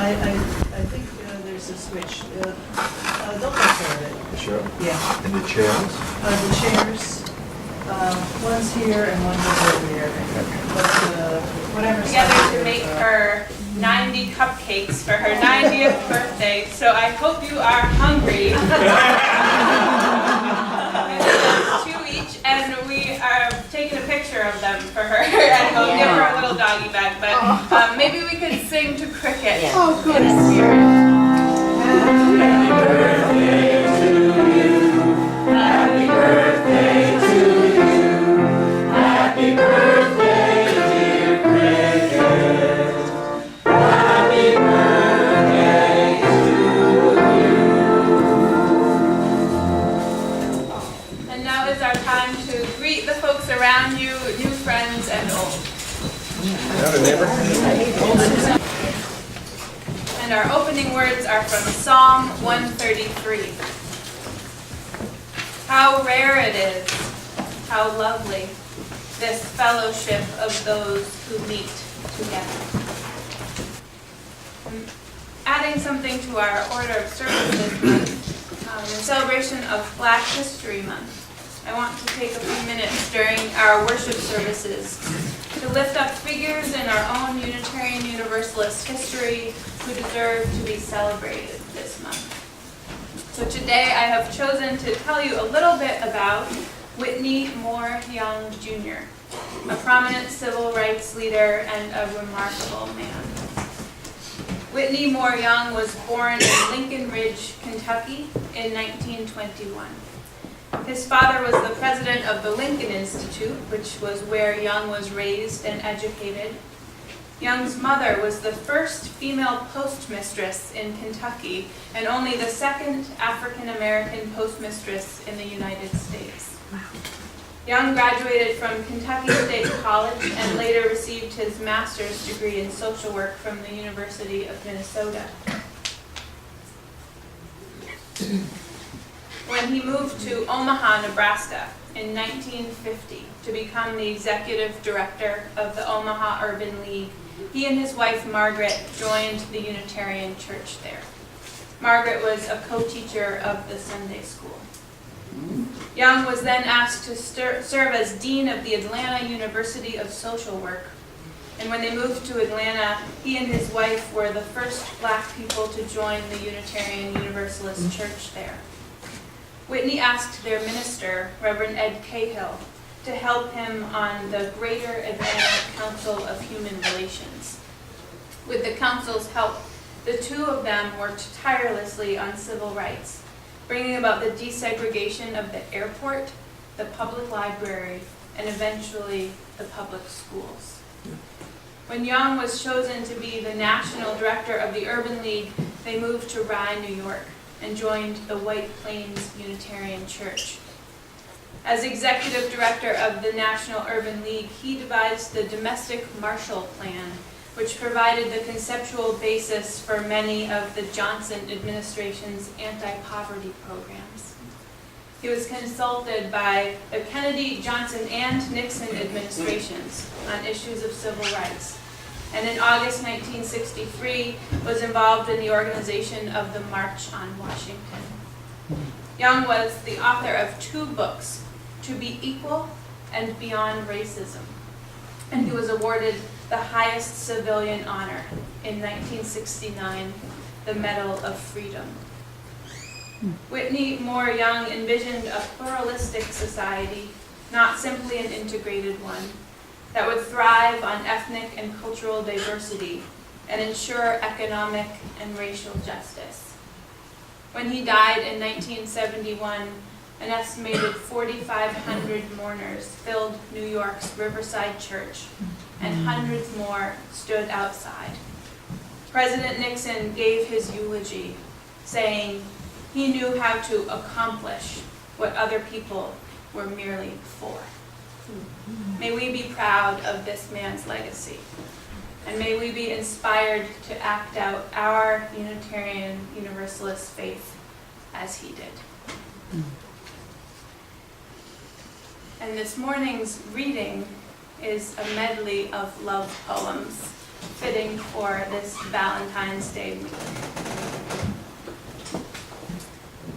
I think there's a switch. Don't take care of it. Sure. Yeah. And the chairs? The chairs, one's here and one's over here. But whatever. Together to make her 90 cupcakes for her 90th birthday. So I hope you are hungry. Two each, and we are taking a picture of them for her, and we'll give her a little doggy bag. But maybe we could sing to Cricket. Oh, good. In the spirit. Happy birthday to you. Happy birthday to you. Happy birthday, dear Cricket. Happy birthday to you. And now is our time to greet the folks around you, new friends and old. And our opening words are from Psalm 133. How rare it is, how lovely, this fellowship of those who meet together. Adding something to our order of service this month, in celebration of Black History Month, I want to take a few minutes during our worship services to lift up figures in our own Unitarian Universalist history who deserve to be celebrated this month. So today I have chosen to tell you a little bit about Whitney Moore Young Jr., a prominent civil rights leader and a remarkable man. Whitney Moore Young was born in Lincoln Ridge, Kentucky in 1921. His father was the president of the Lincoln Institute, which was where Young was raised and educated. Young's mother was the first female postmistress in Kentucky and only the second African-American postmistress in the United States. Young graduated from Kentucky State College and later received his master's degree in social work from the University of Minnesota. When he moved to Omaha, Nebraska in 1950 to become the executive director of the Omaha Urban League, he and his wife Margaret joined the Unitarian Church there. Margaret was a co-teacher of the Sunday school. Young was then asked to serve as dean of the Atlanta University of Social Work. And when they moved to Atlanta, he and his wife were the first Black people to join the Unitarian Universalist Church there. Whitney asked their minister, Reverend Ed Cahill, to help him on the Greater Atlanta Council of Human Relations. With the council's help, the two of them worked tirelessly on civil rights, bringing about the desegregation of the airport, the public library, and eventually the public schools. When Young was chosen to be the national director of the Urban League, they moved to Rye, New York, and joined the White Plains Unitarian Church. As executive director of the National Urban League, he devised the Domestic Marshall Plan, which provided the conceptual basis for many of the Johnson administration's anti-poverty programs. He was consulted by the Kennedy, Johnson, and Nixon administrations on issues of civil rights, and in August 1963 was involved in the organization of the March on Washington. Young was the author of 2 books, To Be Equal and Beyond Racism, and he was awarded the highest civilian honor in 1969, the Medal of Freedom. Whitney Moore Young envisioned a pluralistic society, not simply an integrated one, that would thrive on ethnic and cultural diversity and ensure economic and racial justice. When he died in 1971, an estimated 4,500 mourners filled New York's Riverside Church, and hundreds more stood outside. President Nixon gave his eulogy, saying he knew how to accomplish what other people were merely for. May we be proud of this man's legacy, and may we be inspired to act out our Unitarian Universalist faith as he did. And this morning's reading is a medley of love poems fitting for this Valentine's Day week.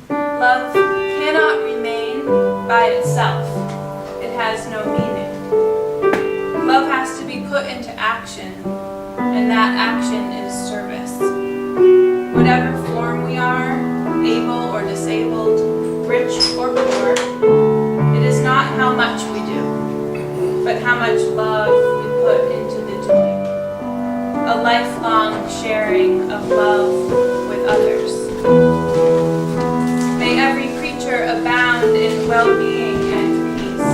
Love cannot remain by itself. It has no meaning. Love has to be put into action, and that action is service. Whatever form we are, able or disabled, rich or poor, it is not how much we do, but how much love we put into the doing. A lifelong sharing of love with others. May every creature abound in well-being and peace.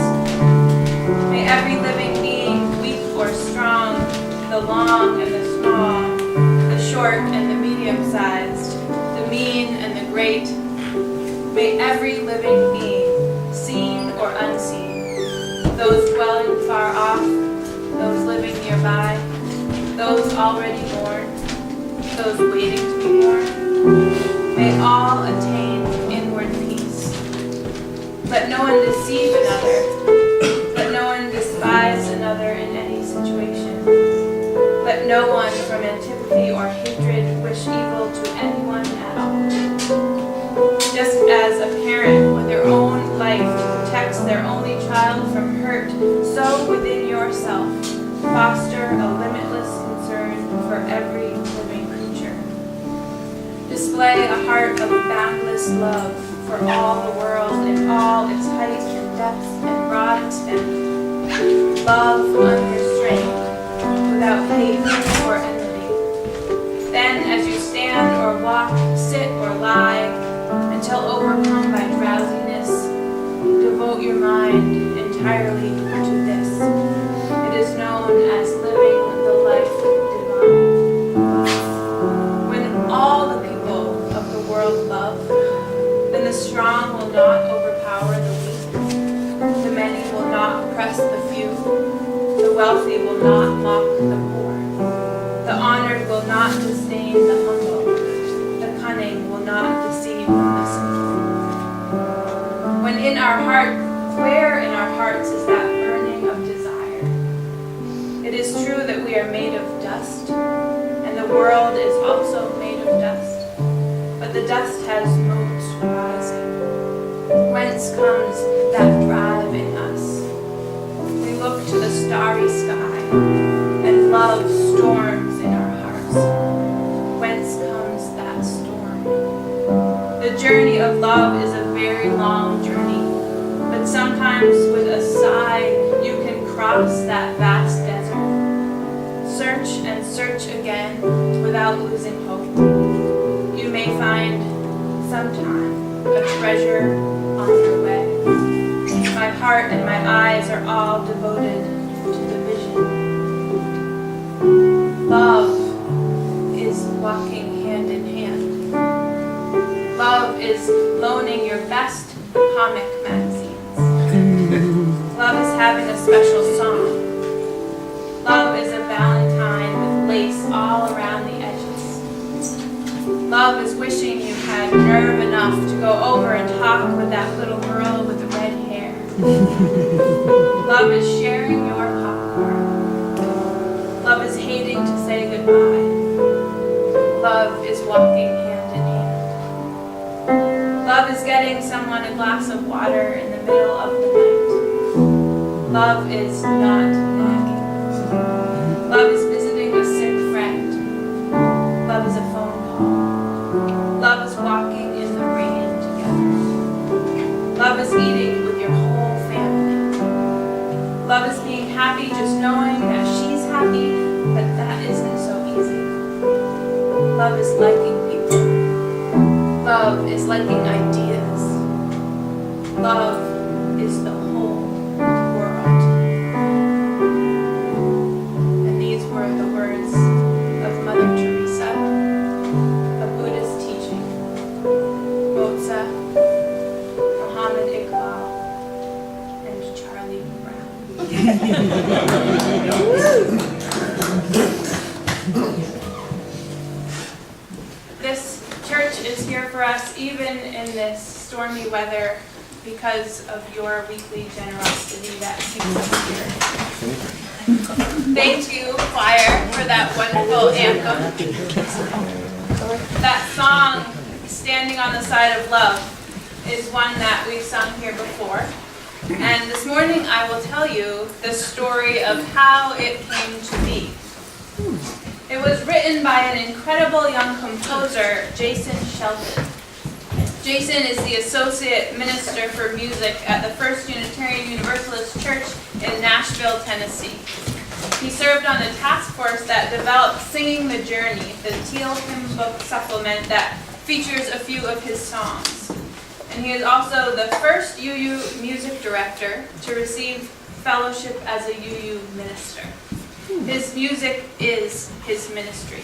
May every living being, weak or strong, the long and the small, the short and the medium-sized, the mean and the great, may every living being, seen or unseen, those dwelling far off, those living nearby, those already born, those waiting to be born, may all attain inward peace. Let no one deceive another. Let no one despise another in any situation. Let no one from antipathy or hatred wish evil to anyone at all. Just as a parent with their own life protects their only child from hurt, so within yourself foster a limitless concern for every living creature. Display a heart of boundless love for all the world in all its height and depth and broad extent. Love unrestrained, without hate or envy. Then as you stand or walk, sit or lie, until overcome by drowsiness, devote your mind entirely to this. It is known as living the life divine. When all the people of the world love, then the strong will not overpower the weak, the many will not oppress the few, the wealthy will not mock the poor, the honored will not disdain the humble, the cunning will not deceive the simple. When in our heart, where in our hearts is that burning of desire? It is true that we are made of dust, and the world is also made of dust, but the dust has modes rising. Whence comes that drive in us? We look to the starry sky, and love storms in our hearts. Whence comes that storm? The journey of love is a very long journey, but sometimes with a sigh you can cross that vast desert. Search and search again without losing hope. You may find sometime a treasure on your way. My heart and my eyes are all devoted to the vision. Love is walking hand in hand. Love is loaning your best comic magazines. Love is having a special song. Love is a valentine with lace all around the edges. Love is wishing you had nerve enough to go over and talk with that little girl with the red hair. Love is sharing your popcorn. Love is hating to say goodbye. Love is walking hand in hand. Love is getting someone a glass of water in the middle of the night. Love is not nagging. Love is visiting a sick friend. Love is a phone call. Love is walking in the rain together. Love is eating with your whole family. Love is being happy just knowing that she's happy, but that isn't so easy. Love is liking people. Love is liking ideas. Love is the whole world. And these were the words of Mother Teresa, a Buddhist teaching, Moza, Muhammad Iqbal, and Charlie Brown. This church is here for us even in this stormy weather because of your weekly generosity that keeps us here. Thank you, choir, for that wonderful anthem. That song, Standing on the Side of Love, is one that we've sung here before. And this morning I will tell you the story of how it came to be. It was written by an incredible young composer, Jason Shelton. Jason is the Associate Minister for Music at the First Unitarian Universalist Church in Nashville, Tennessee. He served on the task force that developed Singing the Journey, the Teal hymn book supplement that features a few of his songs. And he is also the first UU music director to receive fellowship as a UU minister. His music is his ministry.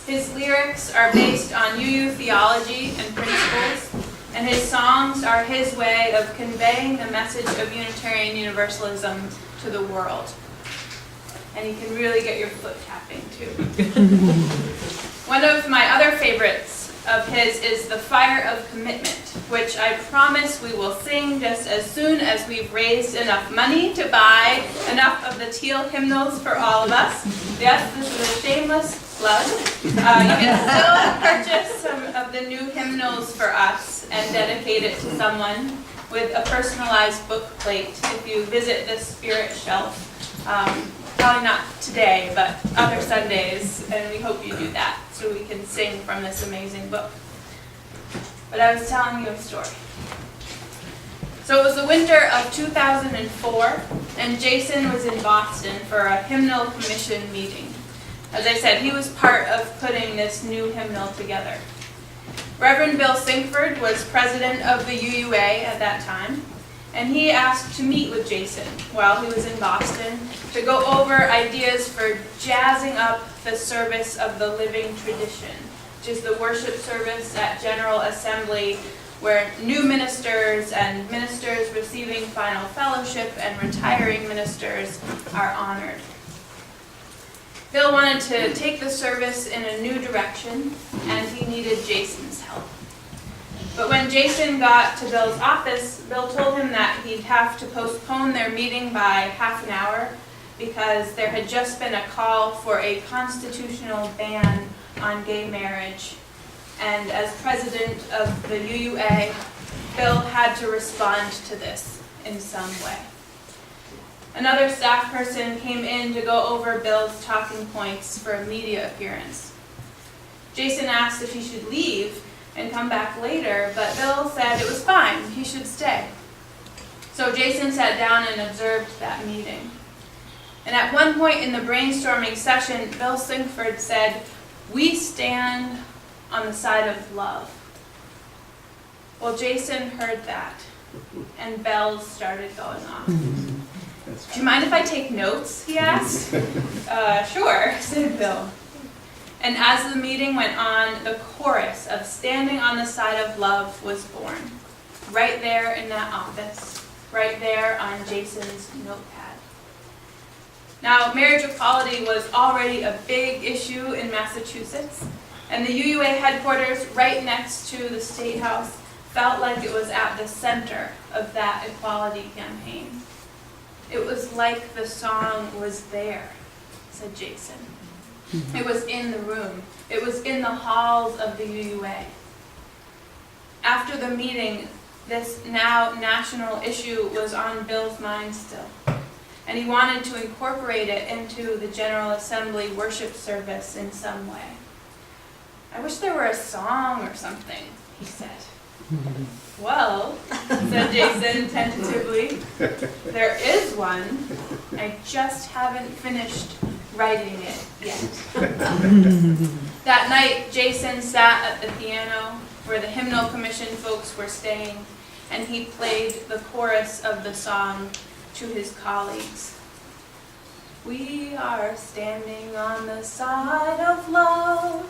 His lyrics are based on UU theology and principles, and his songs are his way of conveying the message of Unitarian Universalism to the world. And he can really get your foot tapping too. One of my other favorites of his is The Fire of Commitment, which I promise we will sing just as soon as we've raised enough money to buy enough of the Teal hymnals for all of us. Yes, this is a shameless plug. You can still purchase some of the new hymnals for us and dedicate it to someone with a personalized book plate if you visit the Spirit Shelf. Probably not today, but other Sundays, and we hope you do that so we can sing from this amazing book. But I was telling you a story. So it was the winter of 2004, and Jason was in Boston for a hymnal commission meeting. As I said, he was part of putting this new hymnal together. Reverend Bill Sinkford was president of the UUA at that time, and he asked to meet with Jason while he was in Boston to go over ideas for jazzing up the service of the living tradition, which is the worship service at General Assembly where new ministers and ministers receiving final fellowship and retiring ministers are honored. Bill wanted to take the service in a new direction, and he needed Jason's help. But when Jason got to Bill's office, Bill told him that he'd have to postpone their meeting by half an hour because there had just been a call for a constitutional ban on gay marriage. And as president of the UUA, Bill had to respond to this in some way. Another staff person came in to go over Bill's talking points for a media appearance. Jason asked if he should leave and come back later, but Bill said it was fine, he should stay. So Jason sat down and observed that meeting. And at one point in the brainstorming session, Bill Sinkford said, "We stand on the side of love." Well, Jason heard that, and bells started going off. "Do you mind if I take notes?" he asked. Sure, said Bill. And as the meeting went on, the chorus of Standing on the Side of Love was born, right there in that office, right there on Jason's notepad. Now, marriage equality was already a big issue in Massachusetts, and the UUA headquarters right next to the State House felt like it was at the center of that equality campaign. It was like the song was there, said Jason. It was in the room. It was in the halls of the UUA. After the meeting, this now national issue was on Bill's mind still, and he wanted to incorporate it into the General Assembly worship service in some way. "I wish there were a song or something," he said. "Well," said Jason tentatively, "there is one. I just haven't finished writing it yet." That night, Jason sat at the piano where the hymnal commission folks were staying, and he played the chorus of the song to his colleagues. "We are standing on the side of love,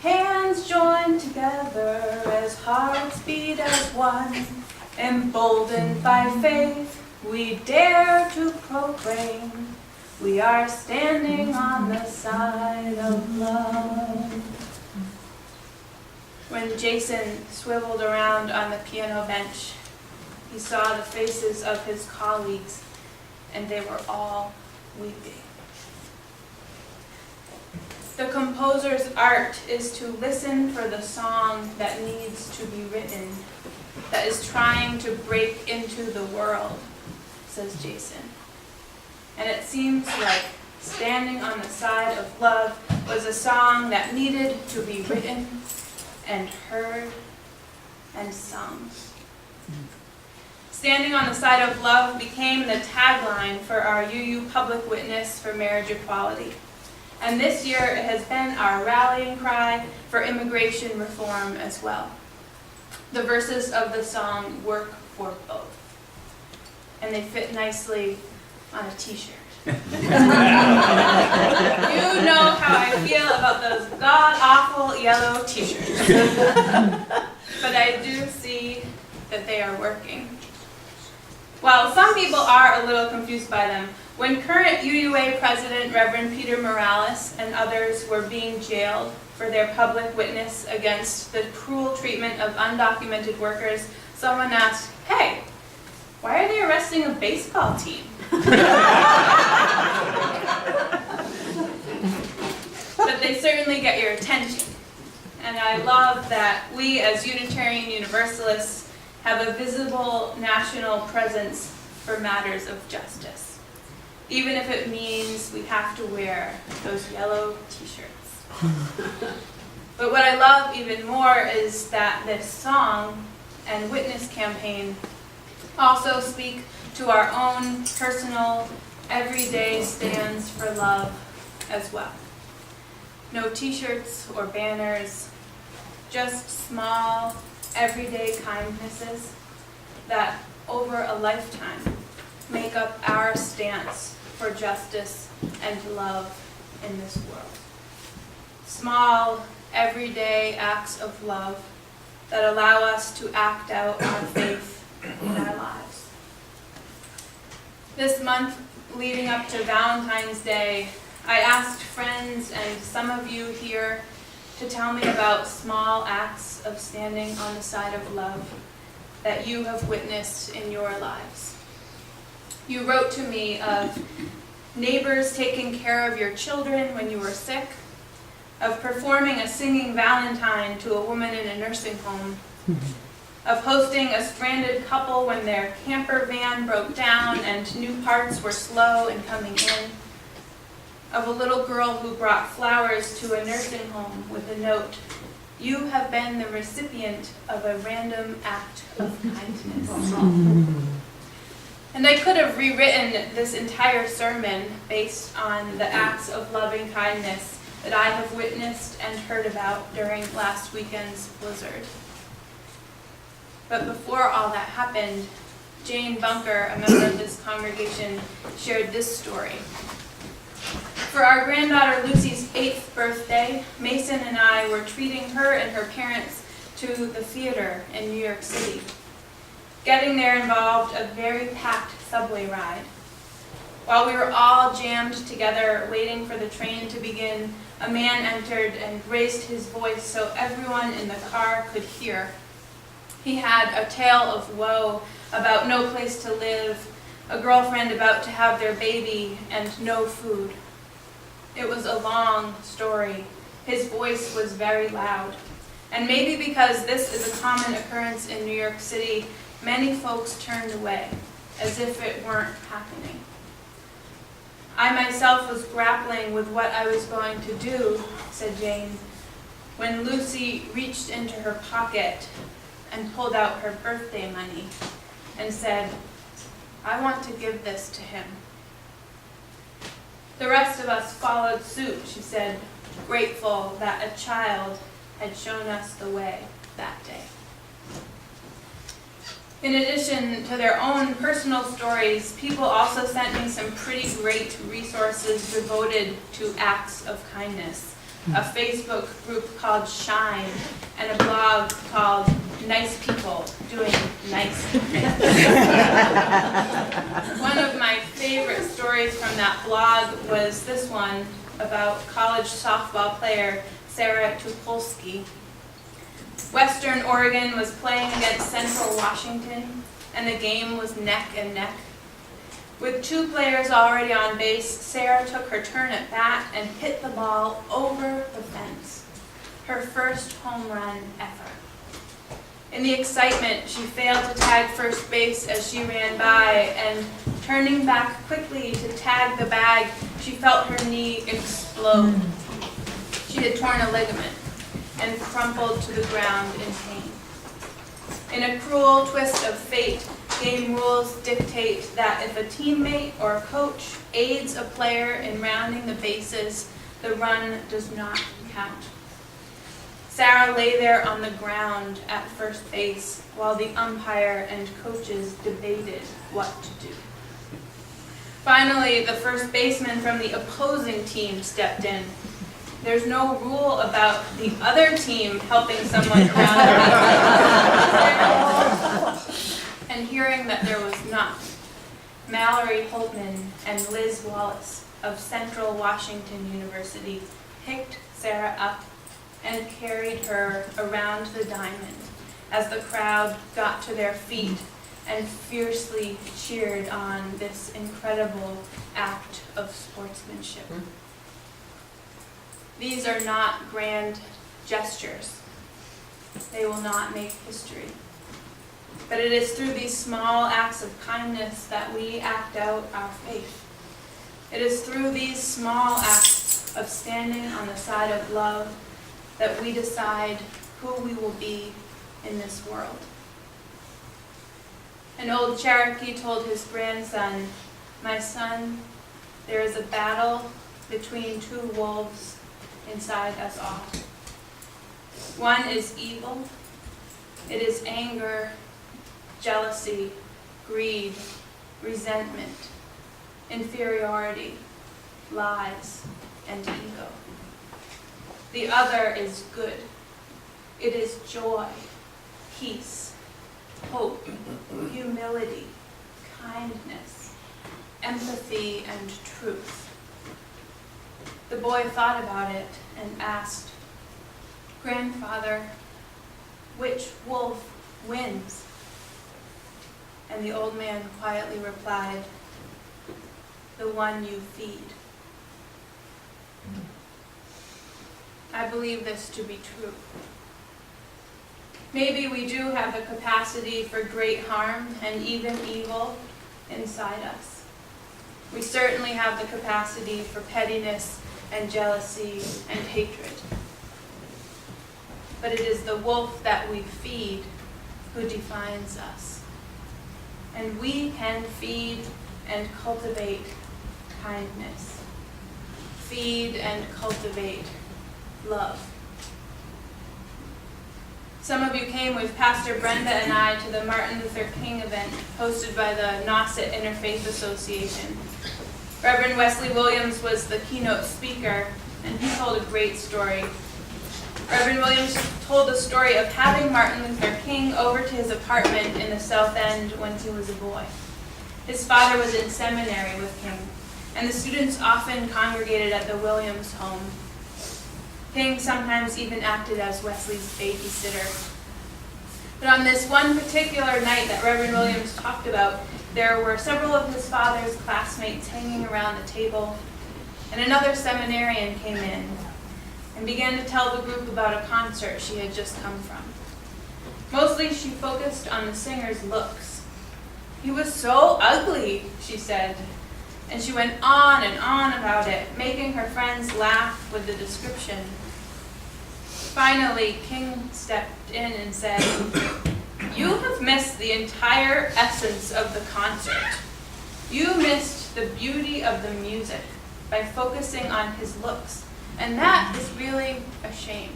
hands joined together as hearts beat as one. Emboldened by faith, we dare to proclaim, we are standing on the side of love." When Jason swiveled around on the piano bench, he saw the faces of his colleagues, and they were all weeping. The composer's art is to listen for the song that needs to be written, that is trying to break into the world, says Jason. And it seems like Standing on the Side of Love was a song that needed to be written and heard and sung. Standing on the Side of Love became the tagline for our UU Public Witness for Marriage Equality. And this year it has been our rallying cry for immigration reform as well. The verses of the song work for both. And they fit nicely on a t-shirt. You know how I feel about those god-awful yellow t-shirts. But I do see that they are working. While some people are a little confused by them, when current UUA President Reverend Peter Morales and others were being jailed for their public witness against the cruel treatment of undocumented workers, someone asked, "Hey, why are they arresting a baseball team?" But they certainly get your attention. And I love that we as Unitarian Universalists have a visible national presence for matters of justice, even if it means we have to wear those yellow t-shirts. But what I love even more is that this song and witness campaign also speak to our own personal, everyday stands for love as well. No t-shirts or banners, just small, everyday kindnesses that over a lifetime make up our stance for justice and love in this world. Small, everyday acts of love that allow us to act out our faith in our lives. This month, leading up to Valentine's Day, I asked friends and some of you here to tell me about small acts of standing on the side of love that you have witnessed in your lives. You wrote to me of neighbors taking care of your children when you were sick, of performing a singing Valentine to a woman in a nursing home, of hosting a stranded couple when their camper van broke down and new parts were slow in coming in, of a little girl who brought flowers to a nursing home with a note, "You have been the recipient of a random act of kindness." And I could have rewritten this entire sermon based on the acts of loving kindness that I have witnessed and heard about during last weekend's blizzard. But before all that happened, Jane Bunker, a member of this congregation, shared this story. For our granddaughter Lucy's 8th birthday, Mason and I were treating her and her parents to the theater in New York City. Getting there involved a very packed subway ride. While we were all jammed together waiting for the train to begin, a man entered and raised his voice so everyone in the car could hear. He had a tale of woe about no place to live, a girlfriend about to have their baby, and no food. It was a long story. His voice was very loud. And maybe because this is a common occurrence in New York City, many folks turned away, as if it weren't happening. I myself was grappling with what I was going to do, said Jane, when Lucy reached into her pocket and pulled out her birthday money and said, "I want to give this to him." The rest of us followed suit, she said, grateful that a child had shown us the way that day. In addition to their own personal stories, people also sent me some pretty great resources devoted to acts of kindness. A Facebook group called Shine and a blog called Nice People Doing Nice Things. One of my favorite stories from that blog was this one about college softball player Sarah Tupolsky. Western Oregon was playing against Central Washington, and the game was neck and neck. With 2 players already on base, Sarah took her turn at bat and hit the ball over the fence. Her first home run ever. In the excitement, she failed to tag first base as she ran by, and turning back quickly to tag the bag, she felt her knee explode. She had torn a ligament and crumpled to the ground in pain. In a cruel twist of fate, game rules dictate that if a teammate or a coach aids a player in rounding the bases, the run does not count. Sarah lay there on the ground at first base while the umpire and coaches debated what to do. Finally, the first baseman from the opposing team stepped in. There's no rule about the other team helping someone round the base. And hearing that there was not, Mallory Holtman and Liz Wallace of Central Washington University picked Sarah up and carried her around the diamond as the crowd got to their feet and fiercely cheered on this incredible act of sportsmanship. These are not grand gestures. They will not make history. But it is through these small acts of kindness that we act out our faith. It is through these small acts of standing on the side of love that we decide who we will be in this world. An old Cherokee told his grandson, "My son, there is a battle between 2 wolves inside us all. One is evil. It is anger, jealousy, greed, resentment, inferiority, lies, and ego. The other is good. It is joy, peace, hope, humility, kindness, empathy, and truth." The boy thought about it and asked, "Grandfather, which wolf wins?" And the old man quietly replied, "The one you feed." I believe this to be true. Maybe we do have the capacity for great harm and even evil inside us. We certainly have the capacity for pettiness and jealousy and hatred. But it is the wolf that we feed who defines us. And we can feed and cultivate kindness. Feed and cultivate love. Some of you came with Pastor Brenda and I to the Martin Luther King event hosted by the Nauset Interfaith Association. Reverend Wesley Williams was the keynote speaker, and he told a great story. Reverend Williams told the story of having Martin Luther King over to his apartment in the South End when he was a boy. His father was in seminary with King, and the students often congregated at the Williams home. King sometimes even acted as Wesley's babysitter. But on this one particular night that Reverend Williams talked about, there were several of his father's classmates hanging around the table, and another seminarian came in and began to tell the group about a concert she had just come from. Mostly she focused on the singer's looks. "He was so ugly," she said, and she went on and on about it, making her friends laugh with the description. Finally, King stepped in and said, "You have missed the entire essence of the concert. You missed the beauty of the music by focusing on his looks, and that is really a shame."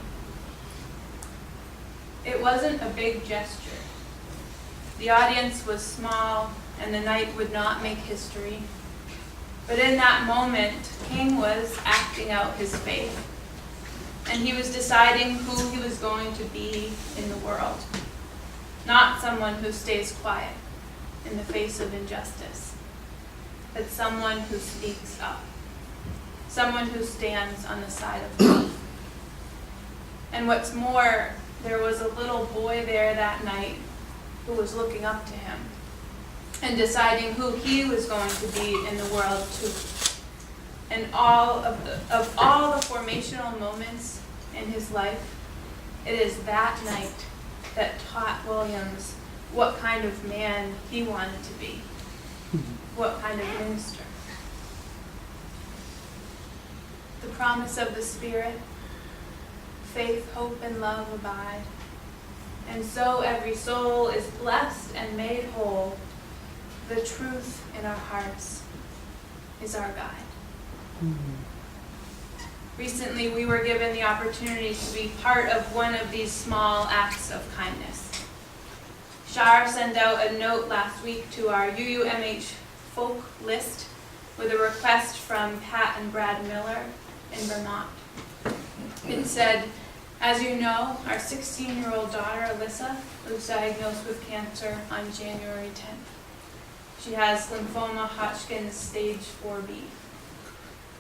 It wasn't a big gesture. The audience was small, and the night would not make history. But in that moment, King was acting out his faith, and he was deciding who he was going to be in the world. Not someone who stays quiet in the face of injustice, but someone who speaks up, someone who stands on the side of love. And what's more, there was a little boy there that night who was looking up to him. and deciding who he was going to be in the world too. And all of all the formational moments in his life, it is that night that taught Williams what kind of man he wanted to be, what kind of minister. The promise of the Spirit, faith, hope, and love abide. And so every soul is blessed and made whole. The truth in our hearts is our guide. Recently, we were given the opportunity to be part of one of these small acts of kindness. Shar sent out a note last week to our UUMH folk list with a request from Pat and Brad Miller in Vermont. It said, as you know, our 16-year-old daughter, Alyssa, was diagnosed with cancer on January 10th. She has lymphoma Hodgkin's stage 4B.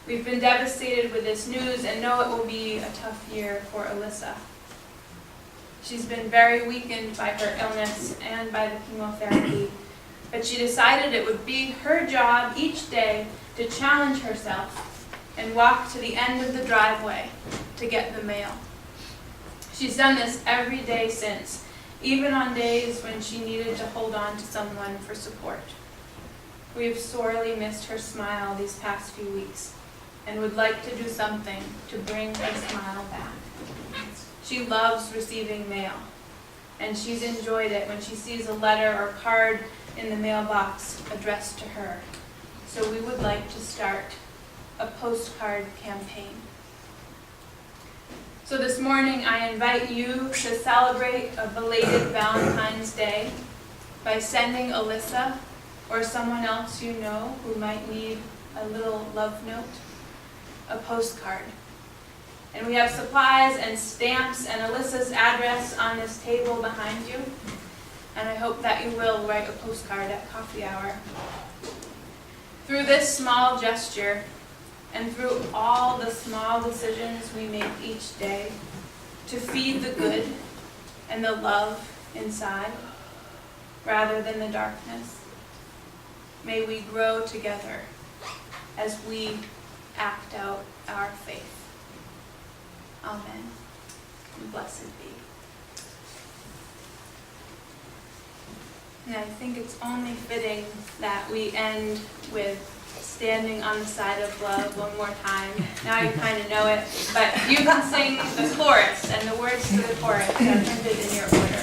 We've been devastated with this news and know it will be a tough year for Alyssa. She's been very weakened by her illness and by the chemotherapy, but she decided it would be her job each day to challenge herself and walk to the end of the driveway to get the mail. She's done this every day since, even on days when she needed to hold on to someone for support. We have sorely missed her smile these past few weeks and would like to do something to bring her smile back. She loves receiving mail, and she's enjoyed it when she sees a letter or card in the mailbox addressed to her. So we would like to start a postcard campaign. So this morning I invite you to celebrate a belated Valentine's Day by sending Alyssa or someone else you know who might need a little love note a postcard. And we have supplies and stamps and Alyssa's address on this table behind you. And I hope that you will write a postcard at coffee hour. Through this small gesture, and through all the small decisions we make each day to feed the good and the love inside, rather than the darkness, may we grow together as we act out our faith. Amen. And blessed be. And I think it's only fitting that we end with standing on the side of love one more time. Now you kind of know it, but you can sing the chorus, and the words to the chorus are printed in your order.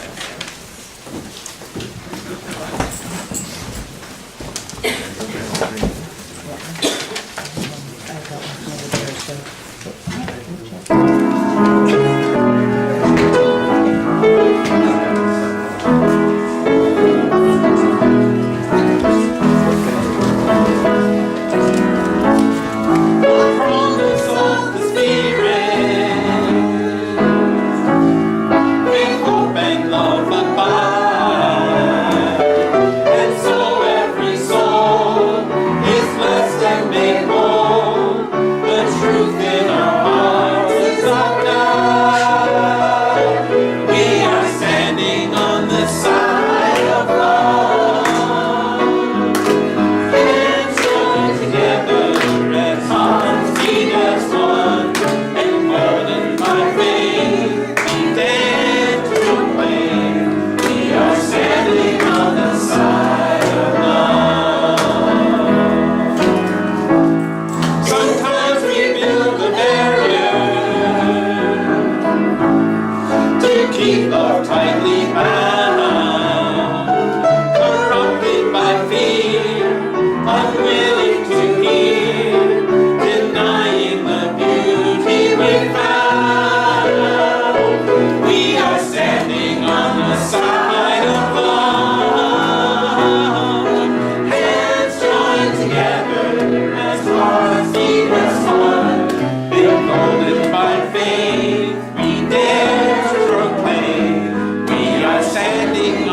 Standing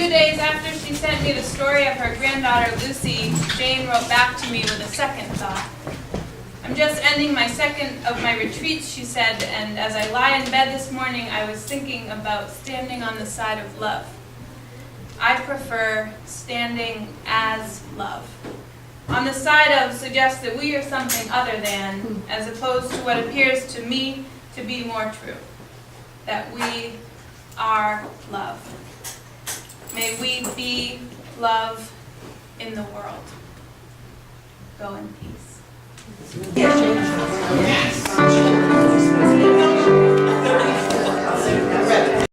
few days after she sent me the story of her granddaughter Lucy, Jane wrote back to me with a second thought. I'm just ending my second of my retreats, she said, and as I lie in bed this morning, I was thinking about standing on the side of love. I prefer standing as love. On the side of suggests that we are something other than, as opposed to what appears to me to be more true, that we are love. May we be love in the world. Go in peace. Yeah.